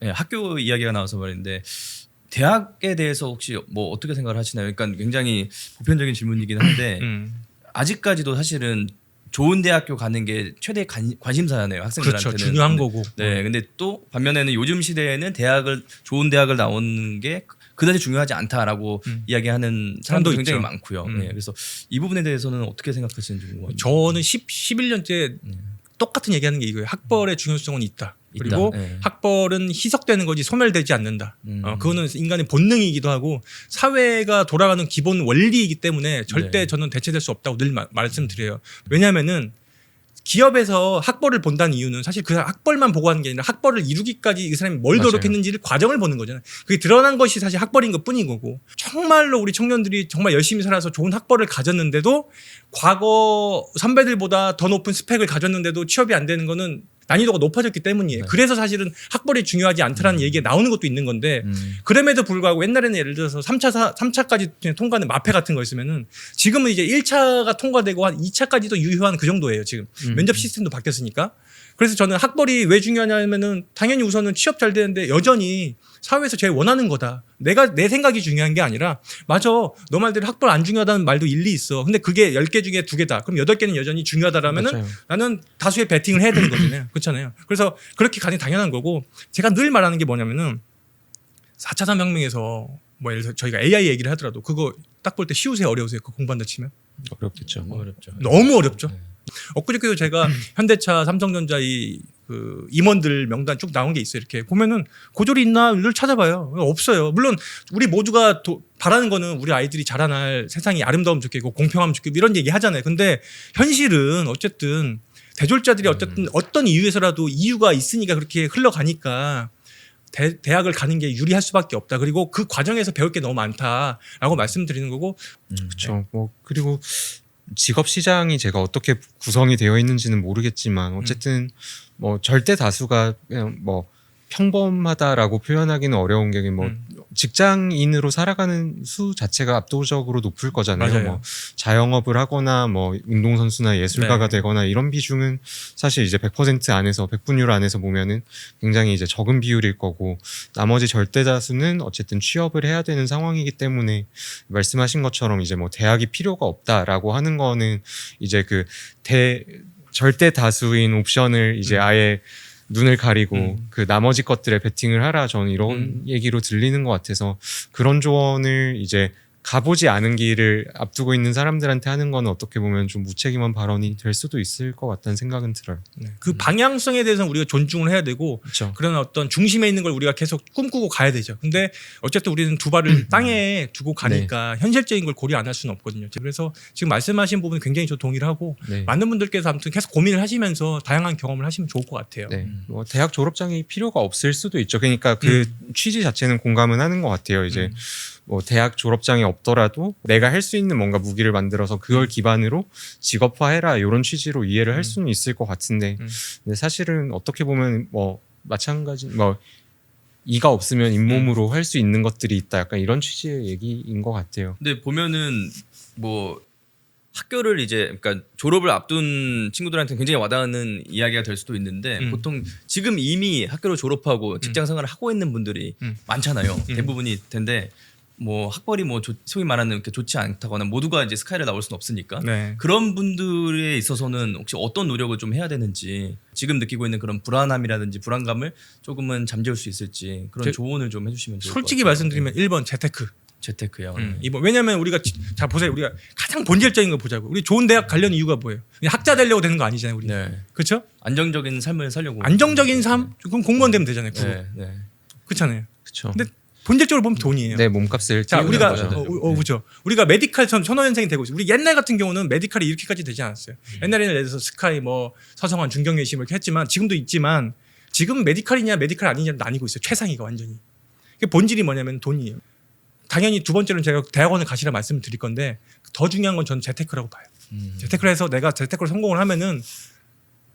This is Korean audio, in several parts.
네, 학교 이야기가 나와서 말인데 대학에 대해서 혹시 뭐 어떻게 생각을 하시나요? 그러니까 굉장히 보편적인 질문이긴 한데 아직까지도 사실은 좋은 대학교 가는 게 최대 관심사잖아요, 학생들한테는. 그렇죠. 중요한 근데, 거고. 네, 근데 또 반면에는 요즘 시대에는 좋은 대학을 나오는 게 그다지 중요하지 않다라고 이야기하는 사람도 굉장히 있죠. 많고요. 네, 그래서 이 부분에 대해서는 어떻게 생각하시는지 궁금합니다. 저는 11년째 똑같은 얘기하는 게 이거예요. 학벌의 중요성은 있다. 그리고 네. 학벌은 희석되는 거지 소멸되지 않는다. 그거는 인간의 본능이기도 하고 사회가 돌아가는 기본 원리이기 때문에 절대 네. 저는 대체될 수 없다고 늘 말씀드려요. 왜냐하면은 기업에서 학벌을 본다는 이유는 사실 그 학벌만 보고 하는 게 아니라 학벌을 이루기까지 이 사람이 뭘 맞아요. 노력했는지를 과정을 보는 거잖아요. 그게 드러난 것이 사실 학벌인 것 뿐인 거고 정말로 우리 청년들이 정말 열심히 살아서 좋은 학벌을 가졌는데도 과거 선배들보다 더 높은 스펙을 가졌는데도 취업이 안 되는 거는 난이도가 높아졌기 때문이에요. 네. 그래서 사실은 학벌이 중요하지 않다라는 얘기가 나오는 것도 있는 건데 그럼에도 불구하고 옛날에는 예를 들어서 3차까지 통과하는 마페 같은 거 있으면은 지금은 이제 1차가 통과되고 한 2차까지도 유효한 그 정도예요. 지금 면접 시스템도 바뀌었으니까. 그래서 저는 학벌이 왜 중요하냐면은 당연히 우선은 취업 잘 되는데 여전히 사회에서 제일 원하는 거다. 내 생각이 중요한 게 아니라 맞아. 너 말대로 학벌 안 중요하다는 말도 일리 있어. 근데 그게 10개 중에 2개다. 그럼 8개는 여전히 중요하다라면은 맞아요. 나는 다수의 배팅을 해야 되는 거잖아요. 그렇잖아요. 그래서 그렇게 가는 게 당연한 거고 제가 늘 말하는 게 뭐냐면은 4차 산업혁명에서 뭐 예를 들어서 저희가 AI 얘기를 하더라도 그거 딱 볼 때 쉬우세요? 어려우세요? 그거 공부한다 치면? 어렵겠죠. 어렵죠. 너무 어렵죠. 엊그저께도 제가 현대차, 삼성전자 그 임원들 명단 쭉 나온 게 있어요. 이렇게 보면은 고졸이 있나를 찾아봐요. 없어요. 물론 우리 모두가 바라는 거는 우리 아이들이 자라날 세상이 아름다우면 좋겠고 공평하면 좋겠고 이런 얘기 하잖아요. 근데 현실은 어쨌든 대졸자들이 어쨌든 어떤 이유에서라도 이유가 있으니까 그렇게 흘러가니까 대학을 가는 게 유리할 수밖에 없다. 그리고 그 과정에서 배울 게 너무 많다라고 말씀드리는 거고. 그렇죠. 뭐 그리고 직업 시장이 제가 어떻게 구성이 되어 있는지는 모르겠지만 어쨌든 뭐 절대 다수가 그냥 뭐 평범하다라고 표현하기는 어려운 게 뭐 직장인으로 살아가는 수 자체가 압도적으로 높을 거잖아요. 맞아요. 뭐 자영업을 하거나 뭐 운동선수나 예술가가 네. 되거나 이런 비중은 사실 이제 100% 안에서 100분율 안에서 보면은 굉장히 이제 적은 비율일 거고 나머지 절대 다수는 어쨌든 취업을 해야 되는 상황이기 때문에 말씀하신 것처럼 이제 뭐 대학이 필요가 없다라고 하는 거는 이제 그 절대 다수인 옵션을 이제 아예 눈을 가리고 그 나머지 것들에 베팅을 하라 저는 이런 얘기로 들리는 것 같아서 그런 조언을 이제 가보지 않은 길을 앞두고 있는 사람들한테 하는 건 어떻게 보면 좀 무책임한 발언이 될 수도 있을 것 같다는 생각은 들어요. 그 방향성에 대해서는 우리가 존중을 해야 되고 그렇죠. 그런 어떤 중심에 있는 걸 우리가 계속 꿈꾸고 가야 되죠. 근데 어쨌든 우리는 두 발을 땅에 두고 가니까 현실적인 걸 고려 안 할 수는 없거든요. 그래서 지금 말씀하신 부분은 굉장히 저 동의를 하고 네. 많은 분들께서 아무튼 계속 고민을 하시면서 다양한 경험을 하시면 좋을 것 같아요. 네. 뭐 대학 졸업장이 필요가 없을 수도 있죠. 그러니까 그 취지 자체는 공감은 하는 것 같아요. 이제 뭐 대학 졸업장이 없더라도 내가 할 수 있는 뭔가 무기를 만들어서 그걸 기반으로 직업화해라 이런 취지로 이해를 할 수는 있을 것 같은데 근데 사실은 어떻게 보면 뭐 마찬가지 뭐 이가 없으면 잇몸으로 할 수 있는 것들이 있다 약간 이런 취지의 얘기인 것 같아요. 근데 보면은 뭐 학교를 이제 그러니까 졸업을 앞둔 친구들한테 굉장히 와닿는 이야기가 될 수도 있는데 보통 지금 이미 학교를 졸업하고 직장 생활을 하고 있는 분들이 많잖아요. 대부분이 텐데 뭐 학벌이 뭐 소위 말하는 이렇게 좋지 않다거나 모두가 이제 스카이를 나올 수는 없으니까 네. 그런 분들에 있어서는 혹시 어떤 노력을 좀 해야 되는지 지금 느끼고 있는 그런 불안함이라든지 불안감을 조금은 잠재울 수 있을지 그런 조언을 좀 해주시면 좋을 것 같아요. 솔직히 말씀드리면 1번 재테크. 재테크요. 이번 왜냐면 우리가 자 보세요. 우리가 가장 본질적인 거 보자고. 우리 좋은 대학 가려는 이유가 뭐예요? 그냥 학자 되려고 되는 거 아니잖아요, 우리. 네. 그렇죠? 안정적인 삶을 살려고. 안정적인 삶? 그럼 공무원 되면 되잖아요. 구로. 네, 네. 그렇잖아요. 그렇죠. 근데 본질적으로 보면 돈이에요. 내 몸값을 자, 띄우는 우리가 거죠. 그렇죠. 우리가 메디칼 선호현상이 되고 있어요. 우리 옛날 같은 경우는 메디칼이 이렇게까지 되지 않았어요. 옛날에는 예를 들어서 스카이 뭐 서성한 중경외시 이렇게 했지만 지금도 있지만 지금 메디칼이냐 메디칼 아니냐 나뉘고 있어요. 최상위가 완전히. 그 본질이 뭐냐면 돈이에요. 당연히 두 번째로는 제가 대학원을 가시라 말씀을 드릴 건데 더 중요한 건 저는 재테크라고 봐요. 재테크를 해서 내가 재테크로 성공을 하면은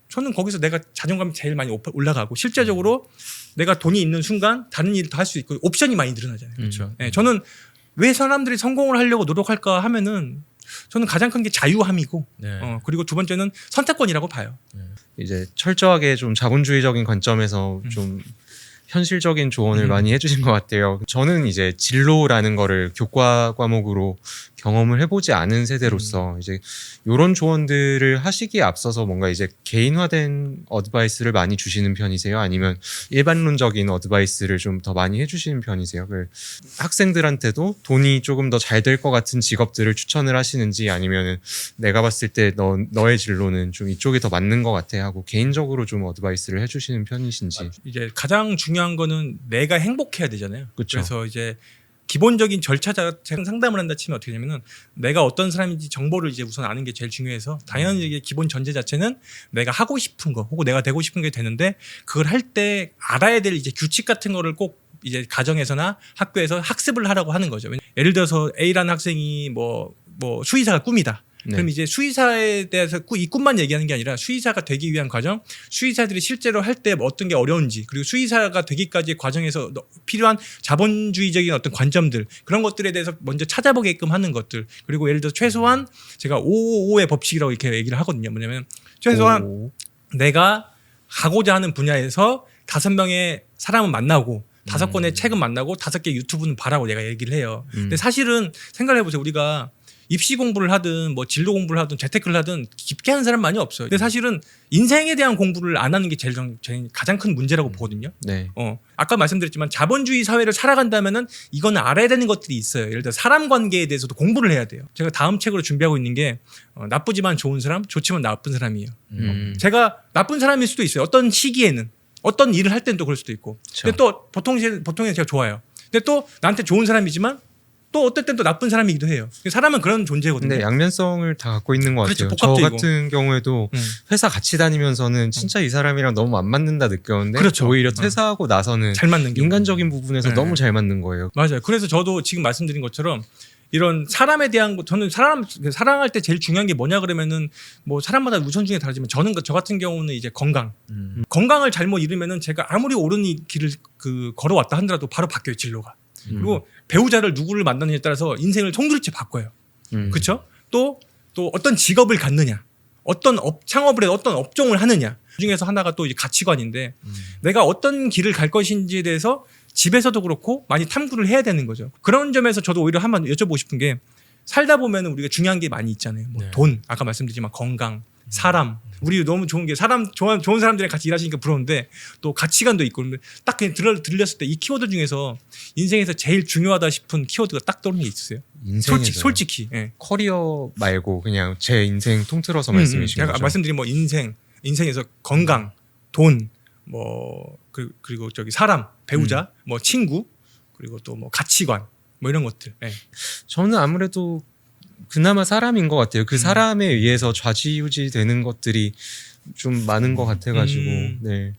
저는 거기서 내가 자존감이 제일 많이 올라가고 실제적으로 내가 돈이 있는 순간 다른 일도 할 수 있고 옵션이 많이 늘어나잖아요. 그렇죠. 네, 저는 왜 사람들이 성공을 하려고 노력할까 하면은 저는 가장 큰 게 자유함이고 네. 그리고 두 번째는 선택권이라고 봐요. 이제 철저하게 좀 자본주의적인 관점에서 좀 현실적인 조언을 많이 해주신 것 같아요. 저는 이제 진로라는 거를 교과 과목으로 경험을 해보지 않은 세대로서 이제 이런 조언들을 하시기에 앞서서 뭔가 이제 개인화된 어드바이스를 많이 주시는 편이세요? 아니면 일반론적인 어드바이스를 좀 더 많이 해주시는 편이세요? 그 학생들한테도 돈이 조금 더 잘 될 것 같은 직업들을 추천을 하시는지, 아니면은 내가 봤을 때 너의 진로는 좀 이쪽이 더 맞는 것 같아 하고 개인적으로 좀 어드바이스를 해주시는 편이신지. 이제 가장 중요한 거는 내가 행복해야 되잖아요. 그쵸. 그래서 이제 기본적인 절차 자체 상담을 한다 치면 어떻게 되냐면은 내가 어떤 사람인지 정보를 이제 우선 아는 게 제일 중요해서 당연히 이게 기본 전제 자체는 내가 하고 싶은 거 혹은 내가 되고 싶은 게 되는데 그걸 할 때 알아야 될 이제 규칙 같은 거를 꼭 이제 가정에서나 학교에서 학습을 하라고 하는 거죠. 예를 들어서 A라는 학생이 뭐 수의사가 꿈이다. 네. 그럼 이제 수의사에 대해서 이 꿈만 얘기하는 게 아니라 수의사가 되기 위한 과정, 수의사들이 실제로 할 때 어떤 게 어려운지, 그리고 수의사가 되기까지의 과정에서 필요한 자본주의적인 어떤 관점들, 그런 것들에 대해서 먼저 찾아보게끔 하는 것들, 그리고 예를 들어 최소한 제가 555의 법칙이라고 이렇게 얘기를 하거든요. 뭐냐면 최소한 내가 가고자 하는 분야에서 5명의 사람을 만나고 5권의 책은 만나고 5개 유튜브는 봐라고 내가 얘기를 해요. 근데 사실은 생각을 해보세요. 우리가 입시 공부를 하든 뭐 진로 공부를 하든 재테크를 하든 깊게 하는 사람 많이 없어요. 근데 사실은 인생에 대한 공부를 안 하는 게 제일 가장 큰 문제라고 보거든요. 네. 아까 말씀드렸지만 자본주의 사회를 살아간다면은 이거는 알아야 되는 것들이 있어요. 예를 들어 사람 관계에 대해서도 공부를 해야 돼요. 제가 다음 책으로 준비하고 있는 게 나쁘지만 좋은 사람, 좋지만 나쁜 사람이에요. 제가 나쁜 사람일 수도 있어요. 어떤 시기에는 어떤 일을 할 때는 또 그럴 수도 있고. 근데 또 보통에는 제가 좋아요. 근데 또 나한테 좋은 사람이지만 또 어떨 땐 또 나쁜 사람이기도 해요. 사람은 그런 존재거든요. 근데 양면성을 다 갖고 있는 것 그렇죠. 같아요. 저 복합적이고. 같은 경우에도 회사 같이 다니면서는 진짜 이 사람이랑 너무 안 맞는다 느꼈는데 그렇죠. 오히려 퇴사하고 나서는 잘 맞는 경우. 인간적인 부분에서 네. 너무 잘 맞는 거예요. 맞아요. 그래서 저도 지금 말씀드린 것처럼 이런 사람에 대한 거 저는 사랑할 때 제일 중요한 게 뭐냐 그러면은 뭐 사람마다 우선순위가 다르지만 저는 저 같은 경우는 이제 건강을 잘못 잃으면은 제가 아무리 옳은 이 길을 걸어왔다 하더라도 바로 바뀌어요 진로가. 그리고 배우자를 누구를 만나느냐에 따라서 인생을 송두리째 바꿔요. 그렇죠? 또 어떤 직업을 갖느냐, 어떤 창업을 해서 어떤 업종을 하느냐. 그 중에서 하나가 또 이제 가치관인데 내가 어떤 길을 갈 것인지에 대해서 집에서도 그렇고 많이 탐구를 해야 되는 거죠. 그런 점에서 저도 오히려 한번 여쭤보고 싶은 게 살다 보면 우리가 중요한 게 많이 있잖아요. 뭐 돈, 아까 말씀드렸지만 건강, 사람. 우리 너무 좋은 게 좋은 사람들이랑 같이 일하시니까 부러운데 또 가치관도 있고 딱 그냥 들렸을 때 이 키워드 중에서 인생에서 제일 중요하다 싶은 키워드가 딱 떠오르는 게 있으세요? 인생에서요? 솔직히. 예. 커리어 말고 그냥 제 인생 통틀어서 말씀이신 제가 거죠? 말씀드린 뭐 인생에서 건강, 돈, 뭐 그리고 저기 사람, 배우자, 뭐 친구, 그리고 또 뭐 가치관, 뭐 이런 것들. 예. 저는 아무래도 그나마 사람인 것 같아요. 그 사람에 의해서 좌지우지 되는 것들이 좀 많은 것 같아가지고 네.